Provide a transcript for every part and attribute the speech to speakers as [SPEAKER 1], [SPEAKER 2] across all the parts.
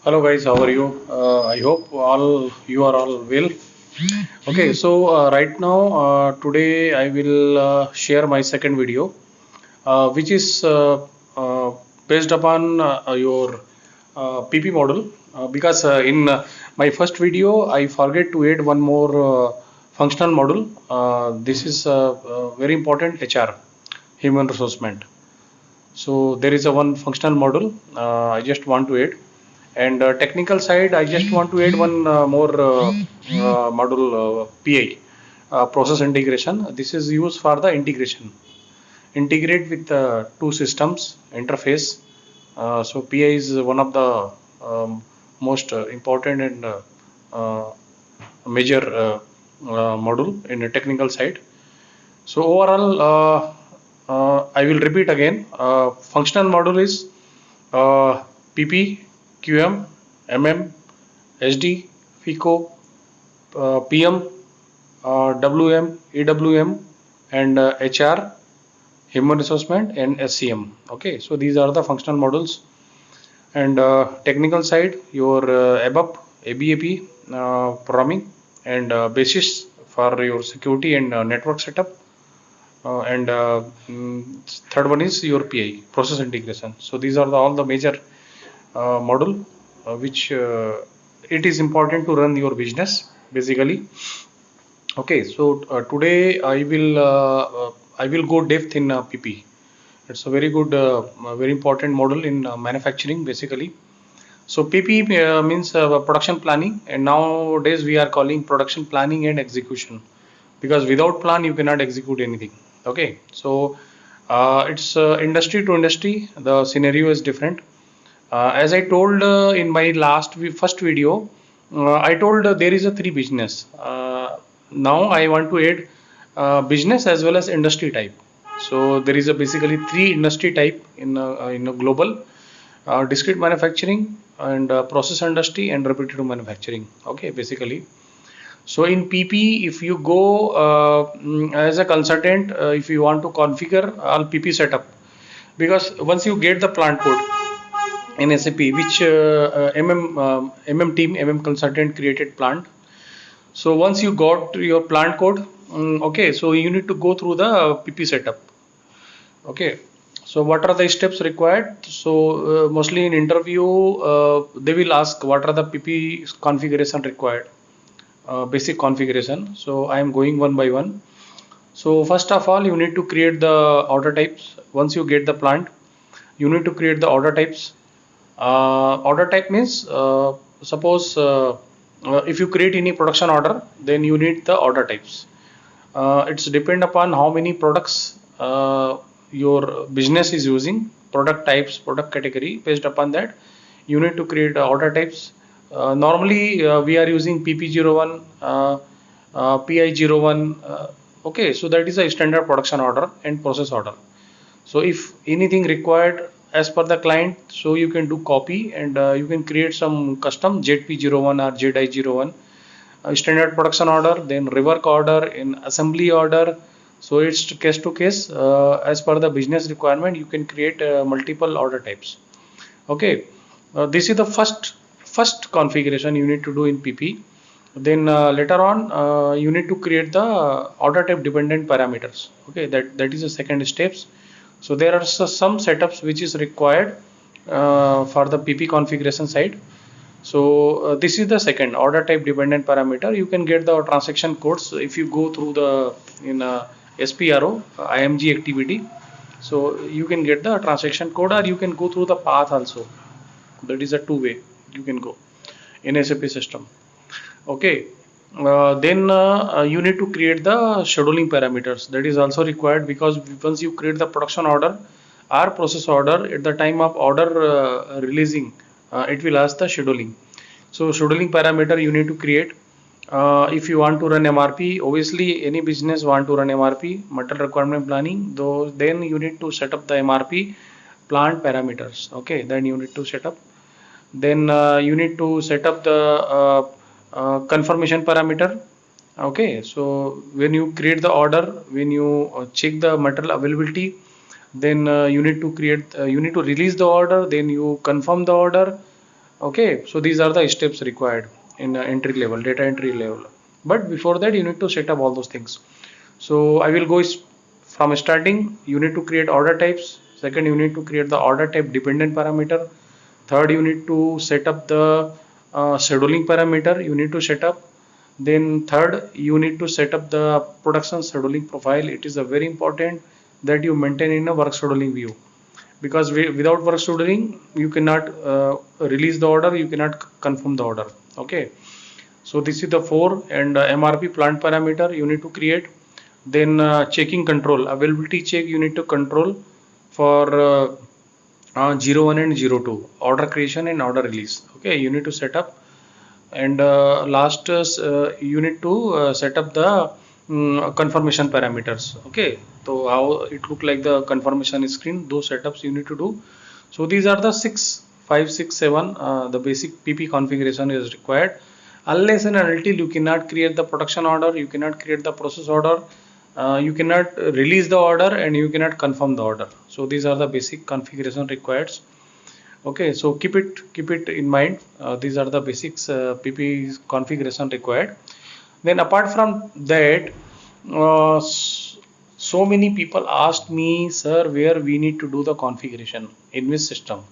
[SPEAKER 1] Hello guys, how are you? I hope all you are all well. Okay, so right now today I will share my second video, which is based upon your PP model. Because in my first video I forget to add one more functional model. This is very important HR, human resource management. So there is a one functional model I just want to add, and technical side I just want to add one more module, PI, process integration. This is used for the integration, integrate with two systems interface. So PI is one of the most important and uh, major module in the technical side. So overall, I will repeat again. Functional module is PP, QM, MM, SD, FICO, PM, WM, EWM, and HR, human resource management, and SCM. Okay, so these are the functional models. And technical side, your ABAP, ABAP programming, and basis for your security and network setup. And third one is your PI, process integration. So these are all the major model which it is important to run your business basically. Okay, so today I will go depth in PP. It's a very good, very important model in manufacturing basically. So PP means production planning, and nowadays we are calling production planning and execution, because without plan you cannot execute anything. Okay, so it's industry to industry, the scenario is different. As I told in my first video, I told there is a three business. Now I want to add business as well as industry type. So there is a basically three industry type in a global: discrete manufacturing, and process industry, and repetitive manufacturing. Okay, basically. So in PP, if you go as a consultant, if you want to configure all PP setup, because once you get the plant code in SAP, which MM team, MM consultant created plant. So once you got your plant code, okay, so you need to go through the PP setup. Okay, so what are the steps required? So mostly in interview, they will ask what are the PP configuration required, basic configuration. So I am going one by one. So first of all, you need to create the order types. Once you get the plant, you need to create the order types. Order type means suppose if you create any production order, then you need the order types. It's depend upon how many products your business is using, product types, product category. Based upon that, you need to create order types. Normally we are using PP01, PI01. Okay, so that is a standard production order and process order. So if anything required as per the client, so you can do copy, and you can create some custom ZP01 or ZI01 standard production order, then rework order, in assembly order. So it's case to case, as per the business requirement you can create multiple order types. Okay, this is the first configuration you need to do in PP. Then later on you need to create the order type dependent parameters. Okay, that is the second steps. So there are some setups which is required for the PP configuration side. So this is the second order type dependent parameter. You can get the transaction codes if you go through the in SPRO IMG activity. So you can get the transaction code, or you can go through the path also. That is a two-way you can go in SAP system. Okay, then you need to create the scheduling parameters. That is also required, because once you create the production order or process order, at the time of order releasing, it will ask the scheduling. So scheduling parameter you need to create. If you want to run MRP, obviously any business want to run MRP, material requirement planning, though then you need to set up the MRP plant parameters. Okay, then you need to set up. Then you need to set up the confirmation parameter. Okay, so when you create the order, when you check the material availability, then you need to create, you need to release the order, then you confirm the order. Okay, so these are the steps required in entry level, data entry level. But before that, you need to set up all those things. So I will go from starting. You need to create order types. Second, you need to create the order type dependent parameter. Third, you need to set up the scheduling parameter. You need to set up. Then third, you need to set up the production scheduling profile. It is a very important that you maintain in a work scheduling view, because without work scheduling you cannot release the order, you cannot confirm the order. Okay, so this is the four. And MRP plant parameter you need to create. Then checking control availability check you need to control for 01 and 02 order creation and order release. Okay, you need to set up. And last you need to set up the confirmation parameters. Okay, so how it look like the confirmation screen, those setups you need to do. So these are the 6 5 6 7 the basic PP configuration is required. Unless and until you cannot create the production order, you cannot create the process order, you cannot release the order, and you cannot confirm the order. So these are the basic configuration required. Okay, so keep it in mind. These are the basics PP configuration required. Then apart from that, so many people asked me, sir, where we need to do the configuration in which system.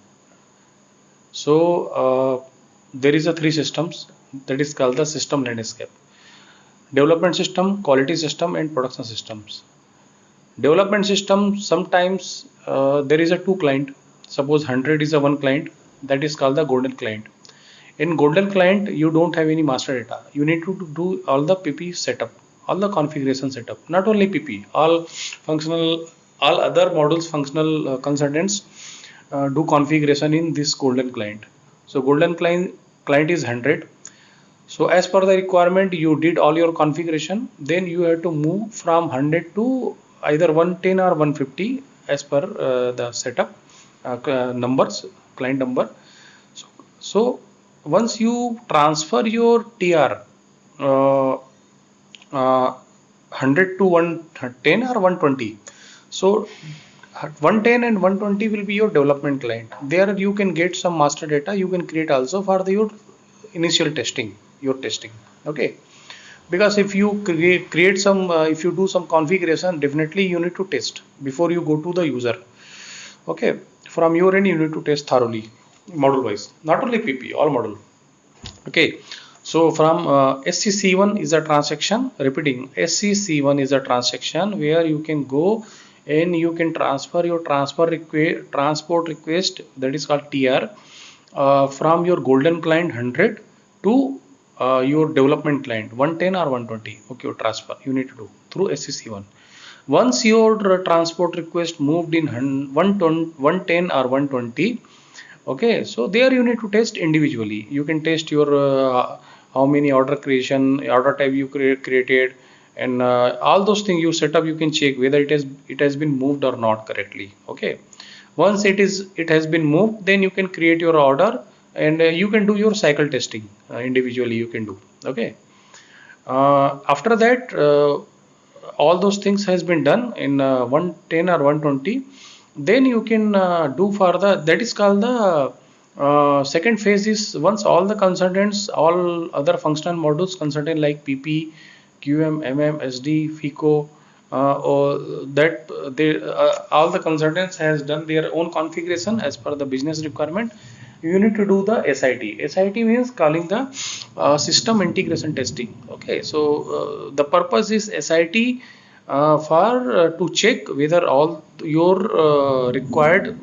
[SPEAKER 1] So there is a three systems that is called the system landscape: development system, quality system, and production systems. Development system, sometimes there is a two client. Suppose 100 is a one client, that is called the golden client. In golden client you don't have any master data, you need to do all the PP setup, all the configuration setup. Not only PP, all functional, all other modules functional consultants do configuration in this golden client. So golden client is 100. So as per the requirement you did all your configuration, then you have to move from 100 to either 110 or 150 as per the setup numbers, client number. So once you transfer your TR 100 to 110 or 120, so 110 and 120 will be your development client. There you can get some master data, you can create also for your initial testing, your testing. Okay, because if you create some if you do some configuration, definitely you need to test before you go to the user. Okay, from your end you need to test thoroughly, module wise, not only PP, all module. Okay, so from SCC1 is a transaction, repeating, SCC1 is a transaction where you can go and you can transfer your transport request, that is called TR, from your golden client 100 to your development client 110 or 120. Okay, your transfer you need to do through SCC1. Once your transport request moved in 110 or 120, okay, so there you need to test individually. You can test your how many order creation, order type you created, and all those things you set up. You can check whether it has been moved or not correctly. Okay, once it has been moved, then you can create your order, and you can do your cycle testing individually. You can do. Okay, after that. All those things has been done in 110 or 120, then you can do for the, that is called the second phase is once all the consultants, all other functional modules consultant like PP, QM, MM, SD, FICO, or that they all the consultants has done their own configuration as per the business requirement. You need to do the SIT. SIT means calling the system integration testing. Okay, so the purpose is SIT for to check whether all your required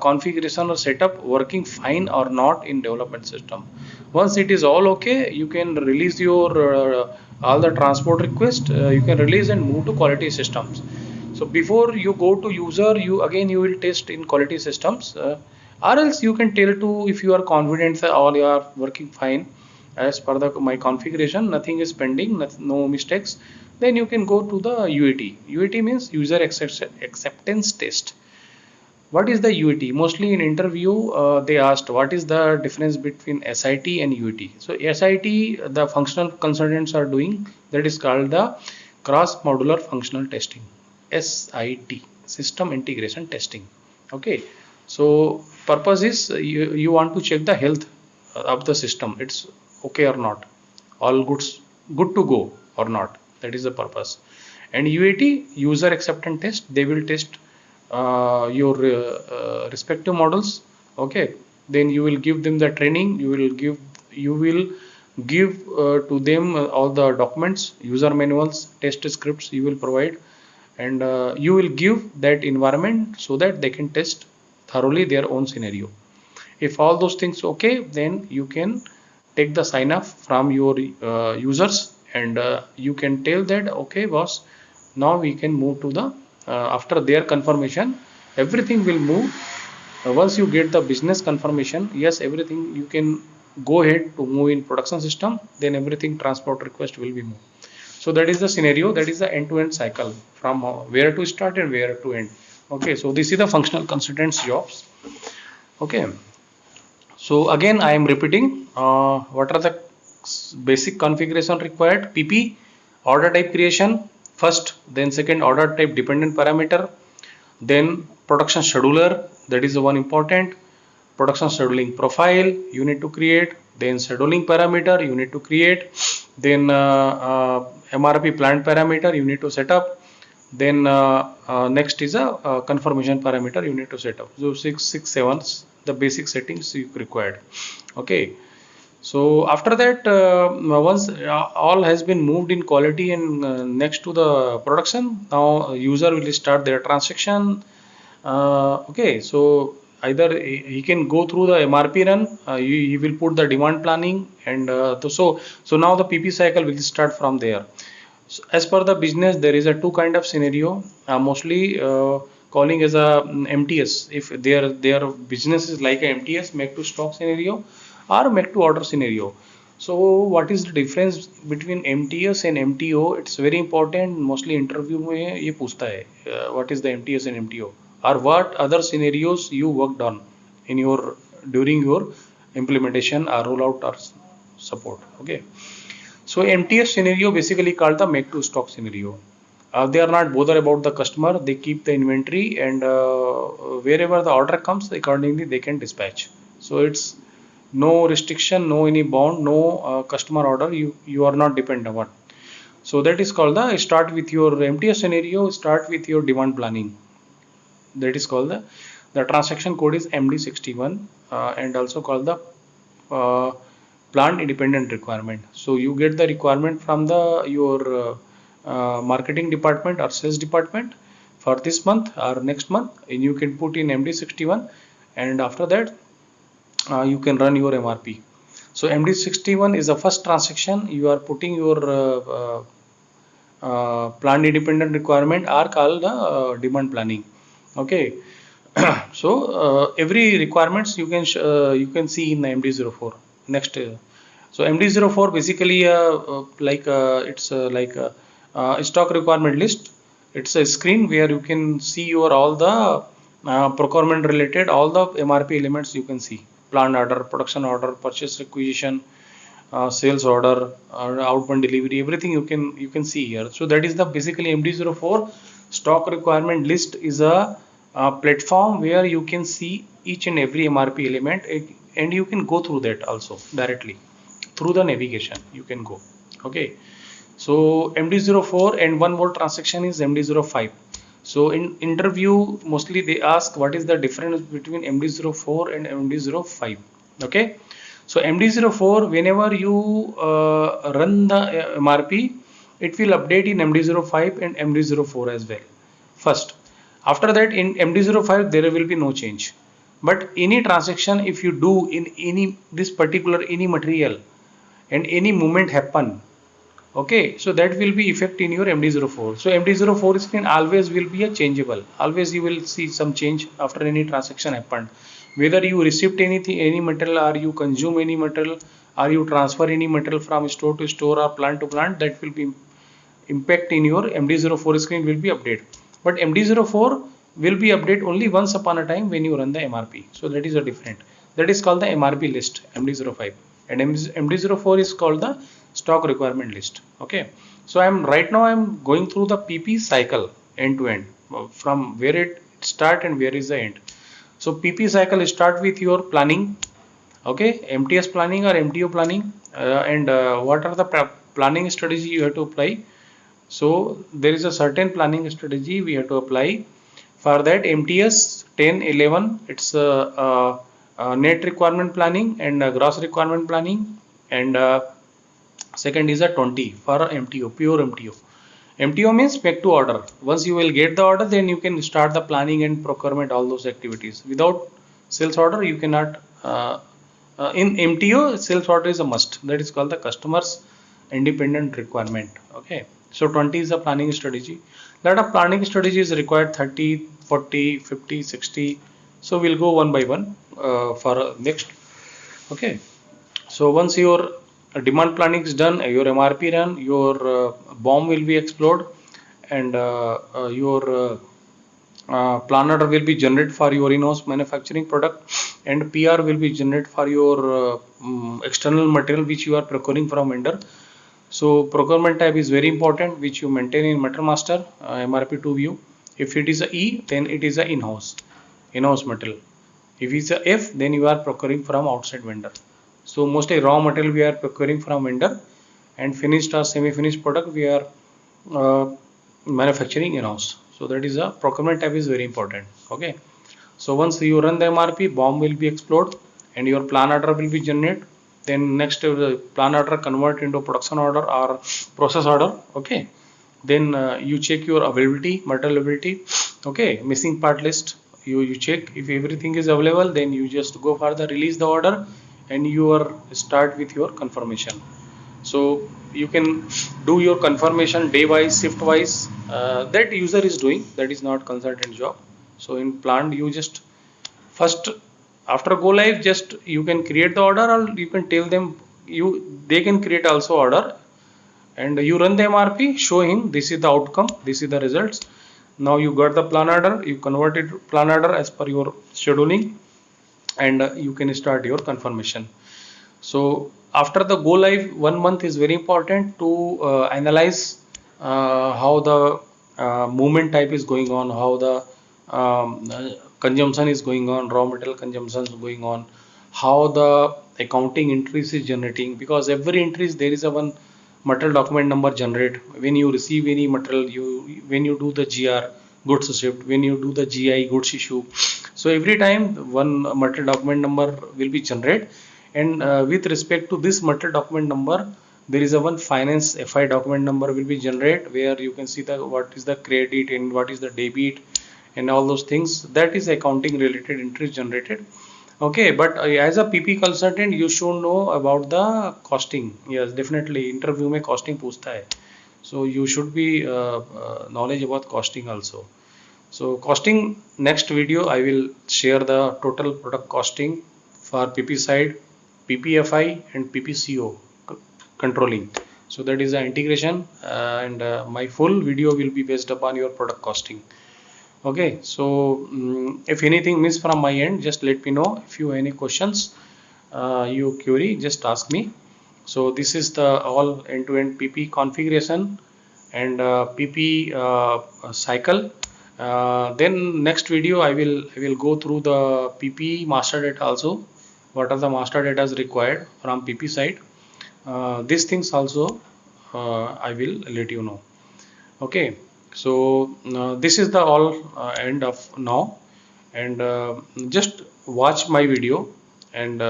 [SPEAKER 1] configuration or setup working fine or not in development system. Once it is all okay, you can release your all the transport request, you can release and move to quality systems. So before you go to user, you will test in quality systems, or else you can tell to, if you are confident that all you are working fine as per the my configuration, nothing is pending, no mistakes, then you can go to the UAT. UAT means user acceptance test. What is the UAT? Mostly in interview they asked what is the difference between SIT and UAT. So SIT the functional consultants are doing, that is called the cross modular functional testing. SIT, system integration testing. Okay, so purpose is you want to check the health of the system, it's okay or not, all good to go or not. That is the purpose. And UAT, user acceptance test, they will test your respective models. Okay, then you will give them the training, you will give to them all the documents, user manuals, test scripts you will provide, and you will give that environment so that they can test thoroughly their own scenario. If all those things okay, then you can take the sign off from your users, and you can tell that okay boss, now we can move to the after their confirmation, everything will move. Once you get the business confirmation, yes, everything you can go ahead to move in production system, then everything transport request will be moved. So that is the scenario, that is the end-to-end cycle from where to start and where to end. Okay, so this is the functional consultants jobs. Okay, so again I am repeating what are the basic configuration required. PP, order type creation first, then second order type dependent parameter, then production scheduler, that is the one important. Production scheduling profile you need to create, then scheduling parameter you need to create, then MRP plant parameter you need to set up, then next is a confirmation parameter you need to set up. So 7 the basic settings you required. Okay, so after that once all has been moved in quality and next to the production, now user will start their transaction. Okay, so either he can go through the MRP run, he will put the demand planning, and so now the PP cycle will start from there. So as per the business, there is a two kind of scenario, mostly calling as a MTS. If their business is like a MTS, make to stock scenario, or make to order scenario. So what is the difference between MTS and MTO? It's very important. Mostly interview में ये पूछता है what is the MTS and MTO, or what other scenarios you worked on in your during your implementation or rollout or support. Okay. So MTS scenario basically called the make to stock scenario. They are not bothered about the customer. They keep the inventory, and wherever the order comes, accordingly they can dispatch. So it's no restriction, no any bound, no customer order. You are not dependent on. So that is called the start with your MTS scenario. Start with your demand planning. That is called the transaction code is MD61 and also called the plant independent requirement. So you get the requirement from the your marketing department or sales department for this month or next month, and you can put in MD61, and after that you can run your MRP. So MD61 is the first transaction you are putting your plant independent requirement are called demand planning. Okay. So every requirements you can see in the MD04 next. So MD04 basically it's like a stock requirement list. It's a screen where you can see your all the procurement related all the MRP elements you can see: plant order, production order, purchase requisition, sales order, outbound delivery, everything you can see here. So that is the basically MD04 stock requirement list is a platform where you can see each and every MRP element, and you can go through that also directly through the navigation you can go. Okay, so MD04, and one more transaction is MD05. So in interview mostly they ask what is the difference between MD04 and MD05. Okay, so MD04, whenever you run the MRP, it will update in MD05 and MD04 as well first. After that in MD05 there will be no change. But any transaction if you do in any this particular any material and any movement happen, okay, so that will be effect in your MD04. So MD04 screen always will be a changeable. Always you will see some change after any transaction happened. Whether you received anything, any material, or you consume any material, or you transfer any material from store to store or plant to plant, that will be impact in your MD04 screen will be updated. But MD04 will be updated only once upon a time when you run the MRP. So that is a different. That is called the MRP list, MD05, and MD04 is called the stock requirement list. Okay, so right now I'm going through the PP cycle end to end from where it start and where is the end. So PP cycle start with your planning. Okay, MTS planning or MTO planning, and what are the planning strategy you have to apply. So there is a certain planning strategy we have to apply. For that, MTS 10, 11, it's net requirement planning and gross requirement planning, and second is a 20 for MTO, pure MTO. MTO means make to order. Once you will get the order, then you can start the planning and procurement, all those activities. Without sales order, you cannot. In MTO, sales order is a must. That is called the customer's independent requirement. Okay. So 20 is the planning strategy. Lot of planning strategy is required, 30, 40, 50, 60. So we'll go one by one for next. Okay. So once your demand planning is done, your MRP run, your BOM will be explored, and your plan order will be generated for your in-house manufacturing product, and PR will be generated for your external material which you are procuring from vendor. So procurement type is very important, which you maintain in Material Master MRP2 view. If it is a E, then it is a in-house material. If it's a F, then you are procuring from outside vendor. So mostly raw material we are procuring from vendor, and finished or semi-finished product we are manufacturing in-house. So that is a procurement type is very important. Okay. So once you run the MRP, BOM will be explored and your plan order will be generated. Then next plan order convert into production order or process order. Okay. Then you check your availability, material availability. Okay. Missing part list. You check if everything is available, then you just go for the release the order and you are start with your confirmation. So you can do your confirmation day wise, shift wise. That user is doing, that is not consultant job. So in plant you just first after go live, just you can create the order, or you can tell them they can create also order, and you run the MRP, show him this is the outcome, this is the results. Now you got the plan order, you converted plan order as per your scheduling, and you can start your confirmation. So after the go live, 1 month is very important to analyze how the movement type is going on, how the consumption is going on, raw material consumption is going on, how the accounting entries is generating, because every entries there is a one material document number generate. When you receive any material, when you do the GR goods shipped, when you do the GI goods issue, so every time one material document number will be generated, and with respect to this material document number, there is a one finance FI document number will be generated, where you can see the what is the credit and what is the debit and all those things. That is accounting related entries generated. Okay, but as a PP consultant, you should know about the costing. Yes, definitely interview में costing पूछता है. So you should be knowledge about costing also. So costing, next video I will share the total product costing for PP side, PPFI and PPCO controlling. So that is the integration, and my full video will be based upon your product costing. Okay, so if anything missed from my end, just let me know. If you have any questions, you query, just ask me. So this is the all end-to-end PP configuration and PP cycle. Then next video I will go through the PP master data also. What are the master data is required from PP side? These things also I will let you know. Okay, so this is the all end of now, and just watch my video and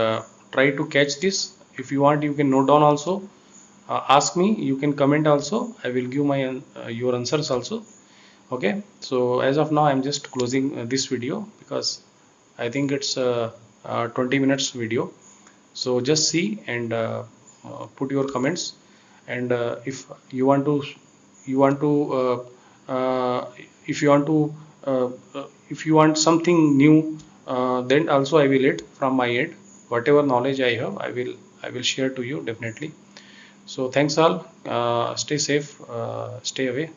[SPEAKER 1] try to catch this. If you want, you can note down also. Ask me, you can comment also. I will give my your answers also. Okay, so as of now I'm just closing this video, because I think it's 20 minutes video. So just see and put your comments, and if you want to if you want to if you want something new, then also I will it from my end. Whatever knowledge I have, I will share to you definitely. So thanks all, stay safe, stay away,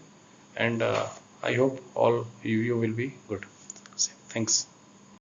[SPEAKER 1] and I hope all you will be good. Thanks.